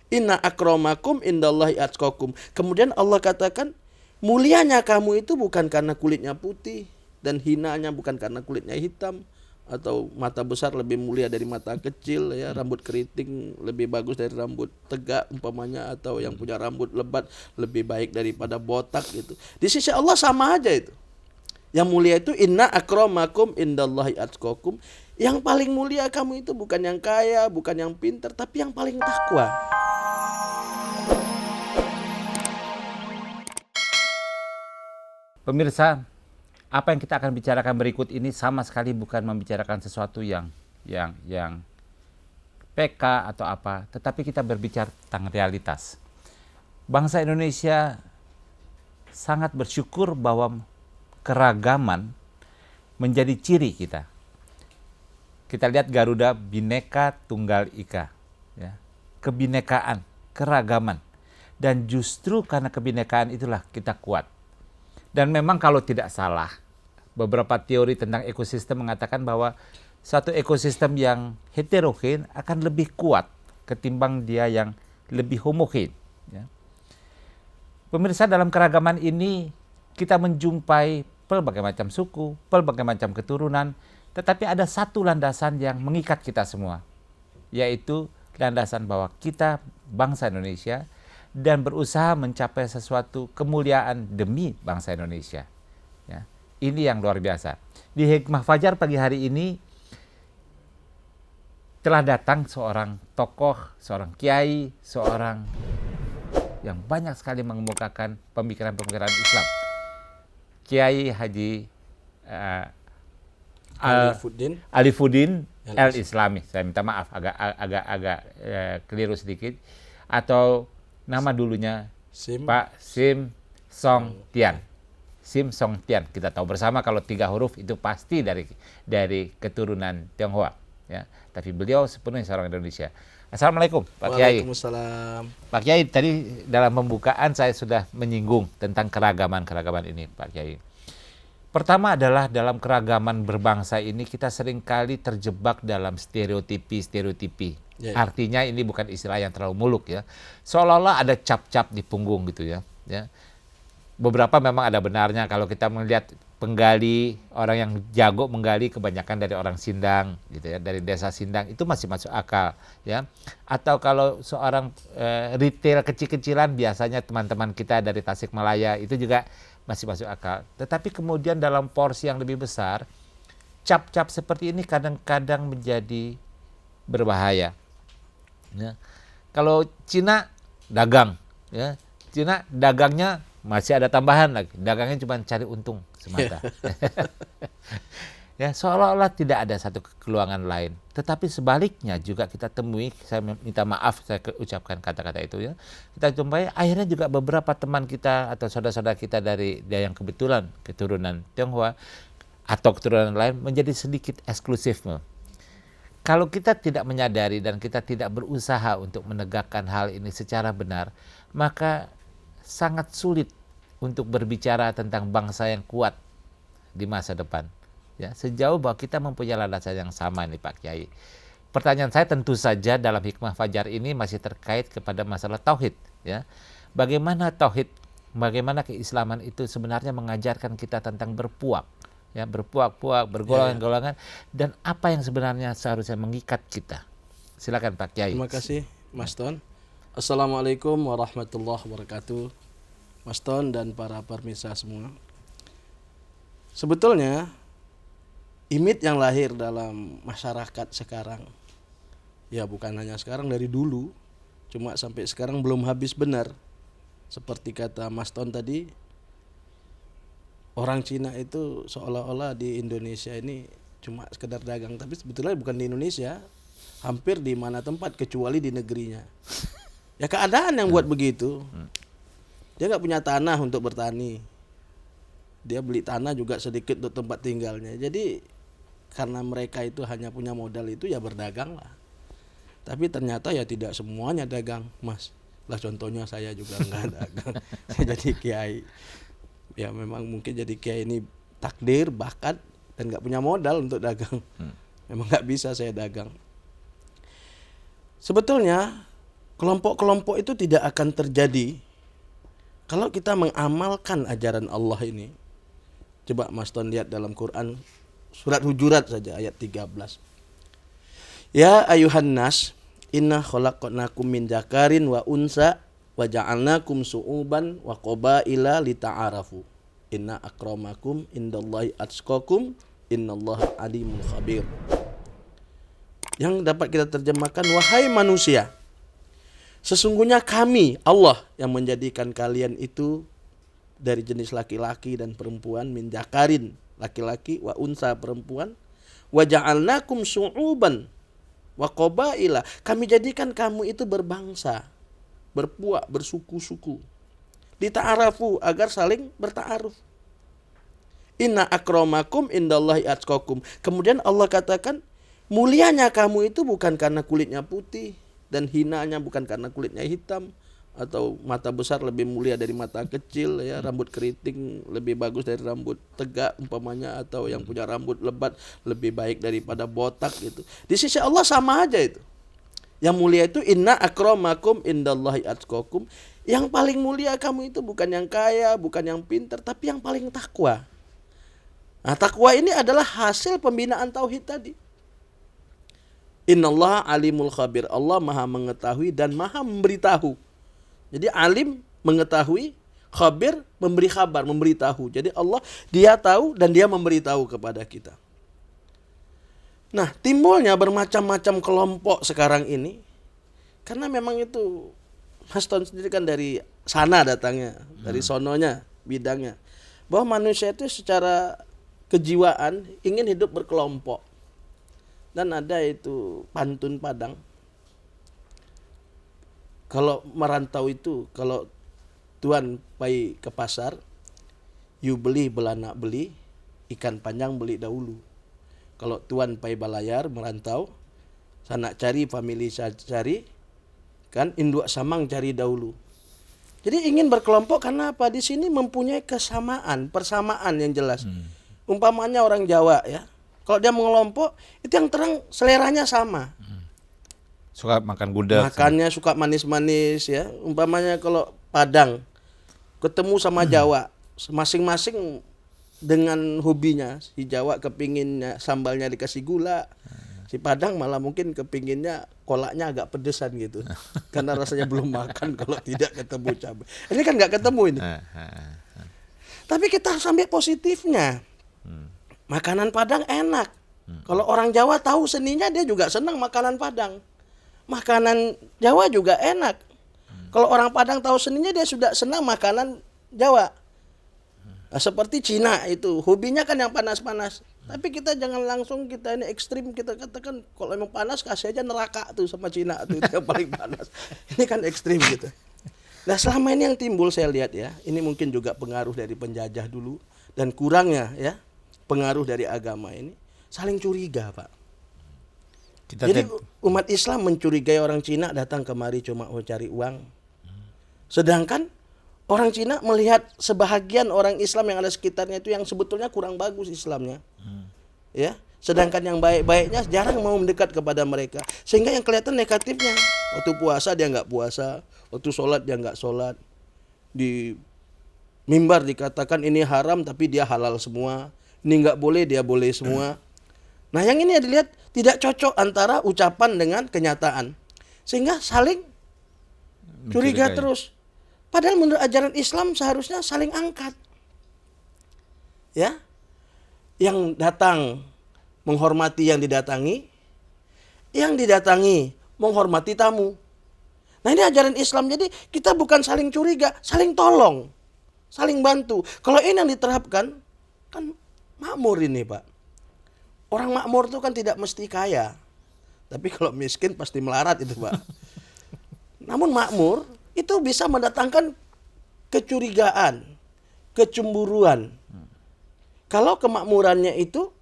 Inna akramakum indallahi atqakum. Kemudian Allah katakan, mulianya kamu itu bukan karena kulitnya putih dan hinanya bukan karena kulitnya hitam, atau mata besar lebih mulia dari mata kecil, ya, rambut keriting lebih bagus dari rambut tegak umpamanya, atau yang punya rambut lebat lebih baik daripada botak gitu. Di sisi Allah sama aja itu. Yang mulia itu inna akramakum indallahi atqakum. Yang paling mulia kamu itu bukan yang kaya, bukan yang pintar, tapi yang paling takwa. Pemirsa, apa yang kita akan bicarakan berikut ini sama sekali bukan membicarakan sesuatu yang PK atau apa, tetapi kita berbicara tentang realitas. Bangsa Indonesia sangat bersyukur bahwa keragaman menjadi ciri kita. Kita lihat Garuda Bhinneka Tunggal Ika, ya. Kebinekaan, keragaman. Dan justru karena kebinekaan itulah kita kuat. Dan memang kalau tidak salah, beberapa teori tentang ekosistem mengatakan bahwa satu ekosistem yang heterogen akan lebih kuat ketimbang dia yang lebih homogen. Ya. Pemirsa, dalam keragaman ini kita menjumpai pelbagai macam suku, pelbagai macam keturunan, tetapi ada satu landasan yang mengikat kita semua, yaitu landasan bahwa kita bangsa Indonesia dan berusaha mencapai sesuatu kemuliaan demi bangsa Indonesia. Ya. Ini yang luar biasa. Di Hikmah Fajar pagi hari ini telah datang seorang tokoh, seorang kiai, seorang yang banyak sekali mengemukakan pemikiran-pemikiran Islam. Kiai Haji Alifuddin Al-Islami. Saya minta maaf, agak keliru sedikit. Atau nama dulunya Pak Sim Song Tian. Sim Song Tian. Kita tahu bersama kalau 3 huruf itu pasti dari keturunan Tionghoa. Ya. Tapi beliau sepenuhnya seorang Indonesia. Assalamualaikum Pak Kiai. Waalaikumsalam. Pak Kiai, tadi dalam pembukaan saya sudah menyinggung tentang keragaman ini Pak Kiai. Pertama adalah dalam keragaman berbangsa ini kita seringkali terjebak dalam stereotipi. Artinya ini bukan istilah yang terlalu muluk, ya. Seolah-olah ada cap-cap di punggung gitu, ya. Beberapa memang ada benarnya. Kalau kita melihat penggali, orang yang jago menggali kebanyakan dari orang Sindang gitu, ya, dari desa Sindang, itu masih masuk akal, ya. Atau kalau seorang retail kecil-kecilan, biasanya teman-teman kita dari Tasikmalaya, itu juga masih masuk akal. Tetapi kemudian dalam porsi yang lebih besar, cap-cap seperti ini kadang-kadang menjadi berbahaya. Ya. Kalau Cina dagang, ya, Cina dagangnya masih ada tambahan lagi, dagangnya cuma cari untung semata. Ya, seolah-olah tidak ada satu keluangan lain. Tetapi sebaliknya juga kita temui, saya minta maaf saya ucapkan kata-kata itu, ya. Kita jumpai akhirnya juga beberapa teman kita atau saudara-saudara kita dari yang kebetulan keturunan Tionghoa atau keturunan lain menjadi sedikit eksklusif. Kalau kita tidak menyadari dan kita tidak berusaha untuk menegakkan hal ini secara benar, maka sangat sulit untuk berbicara tentang bangsa yang kuat di masa depan. Ya, sejauh bahwa kita mempunyai landasan yang sama nih Pak Kiai. Pertanyaan saya tentu saja dalam Hikmah Fajar ini masih terkait kepada masalah tauhid. Ya. Bagaimana tauhid, bagaimana keislaman itu sebenarnya mengajarkan kita tentang berpuak. Ya, berpuak-puak, bergolongan-golongan, dan apa yang sebenarnya seharusnya mengikat kita. Silakan Pak Kiai. Terima kasih Mas Ton. Assalamualaikum warahmatullahi wabarakatuh, Mas Ton dan para pemirsa semua. Sebetulnya image yang lahir dalam masyarakat sekarang, ya bukan hanya sekarang, dari dulu, cuma sampai sekarang belum habis benar. Seperti kata Mas Ton tadi, orang Cina itu seolah-olah di Indonesia ini cuma sekedar dagang, tapi sebetulnya bukan di Indonesia, hampir di mana tempat kecuali di negerinya. Ya keadaan yang buat begitu. Dia nggak punya tanah untuk bertani, dia beli tanah juga sedikit untuk tempat tinggalnya. Jadi karena mereka itu hanya punya modal itu, ya berdagang lah. Tapi ternyata ya tidak semuanya dagang, Mas. Lah contohnya saya juga nggak dagang. Saya jadi kiai. Ya memang mungkin jadi kiai ini takdir, bakat, dan nggak punya modal untuk dagang. Memang nggak bisa saya dagang. Sebetulnya kelompok-kelompok itu tidak akan terjadi kalau kita mengamalkan ajaran Allah ini. Coba Mas Ton lihat dalam Quran surat Hujurat saja ayat 13. Ya ayuhan nas, inna khalaqnakum min dzakarin wa unsa wa ja'alnakum su'uban wa qabaila lita'arafu. Inna akramakum indallahi atqakum innallaha alimul khabir. Yang dapat kita terjemahkan, wahai manusia, sesungguhnya kami Allah yang menjadikan kalian itu dari jenis laki-laki dan perempuan, min dzakarin laki-laki wa unsa perempuan, wa ja'alnakum syu'uban wa qabaila, kami jadikan kamu itu berbangsa, berpuak, bersuku-suku, lita'arafu, agar saling berta'aruf. Inna akramakum indallahi atqakum. Kemudian Allah katakan, mulianya kamu itu bukan karena kulitnya putih, dan hinanya bukan karena kulitnya hitam, atau mata besar lebih mulia dari mata kecil, ya, rambut keriting lebih bagus dari rambut tegak umpamanya, atau yang punya rambut lebat lebih baik daripada botak gitu. Di sisi Allah sama aja itu. Yang mulia itu inna akramakum indallahi atqakum. Yang paling mulia kamu itu bukan yang kaya, bukan yang pintar, tapi yang paling takwa. Nah, takwa ini adalah hasil pembinaan tauhid tadi. Innallaha alimul khabir. Allah maha mengetahui dan maha memberitahu. Jadi alim mengetahui, khabir memberi kabar, memberitahu. Jadi Allah, dia tahu dan dia memberitahu kepada kita. Nah, timbulnya bermacam-macam kelompok sekarang ini karena memang itu Mas Ton sendiri kan dari sana datangnya, dari sononya, bidangnya. Bahwa manusia itu secara kejiwaan ingin hidup berkelompok. Dan ada itu pantun Padang. Kalau merantau itu, kalau tuan pai ke pasar, you beli belanak beli, ikan panjang beli dahulu. Kalau tuan pai balayar merantau, sanak cari, family cari, kan induk samang cari dahulu. Jadi ingin berkelompok karena apa? Di sini mempunyai kesamaan, persamaan yang jelas. Umpamanya orang Jawa ya, kalau dia mengelompok, itu yang terang seleranya sama. Suka makan gudeg. Makannya suka manis-manis ya. Umpamanya kalau Padang ketemu sama Jawa, masing-masing dengan hobinya. Si Jawa kepinginnya sambalnya dikasih gula, si Padang malah mungkin kepinginnya kolaknya agak pedesan gitu. Karena rasanya belum makan kalau tidak ketemu cabai. Ini kan nggak ketemu ini. Tapi kita harus ambil positifnya. Makanan Padang enak. Kalau orang Jawa tahu seninya, dia juga senang makanan Padang. Makanan Jawa juga enak. Kalau orang Padang tahu seninya, dia sudah senang makanan Jawa. Nah, seperti Cina itu, hobinya kan yang panas-panas. Tapi kita jangan langsung kita ini ekstrim, kita katakan kalau emang panas kasih aja neraka tuh sama Cina tuh, itu yang paling panas. Ini kan ekstrim gitu. Nah, selama ini yang timbul saya lihat ya, ini mungkin juga pengaruh dari penjajah dulu dan kurangnya ya pengaruh dari agama ini, saling curiga, Pak. Jadi umat Islam mencurigai orang Cina datang kemari cuma mau cari uang. Sedangkan orang Cina melihat sebahagian orang Islam yang ada sekitarnya itu yang sebetulnya kurang bagus Islamnya. Ya, sedangkan yang baik-baiknya jarang mau mendekat kepada mereka. Sehingga yang kelihatan negatifnya, waktu puasa dia nggak puasa, waktu sholat dia nggak sholat. Di mimbar dikatakan ini haram tapi dia halal semua. Ini nggak boleh, dia boleh semua. Nah, yang ini dilihat tidak cocok antara ucapan dengan kenyataan. Sehingga saling curiga terus. Padahal menurut ajaran Islam seharusnya saling angkat. Ya. Yang datang menghormati yang didatangi, yang didatangi menghormati tamu. Nah, ini ajaran Islam. Jadi kita bukan saling curiga, saling tolong, saling bantu. Kalau ini yang diterapkan, kan makmur ini, Pak. Orang makmur itu kan tidak mesti kaya. Tapi kalau miskin pasti melarat itu, Pak. Namun makmur itu bisa mendatangkan kecurigaan, kecemburuan. Kalau kemakmurannya itu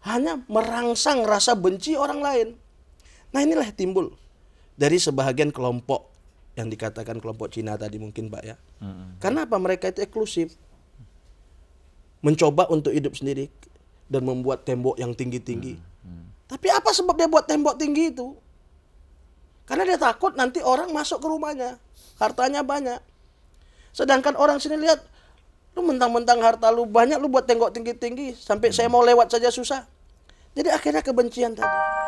hanya merangsang rasa benci orang lain. Nah, inilah timbul dari sebahagian kelompok yang dikatakan kelompok Cina tadi mungkin, Pak ya. Karena apa? Mereka itu eksklusif. Mencoba untuk hidup sendiri dan membuat tembok yang tinggi-tinggi. Tapi apa sebab dia buat tembok tinggi itu? Karena dia takut nanti orang masuk ke rumahnya, hartanya banyak. Sedangkan orang sini lihat, lu mentang-mentang harta lu banyak, lu buat tembok tinggi-tinggi, sampai saya mau lewat saja susah. Jadi akhirnya kebencian tadi.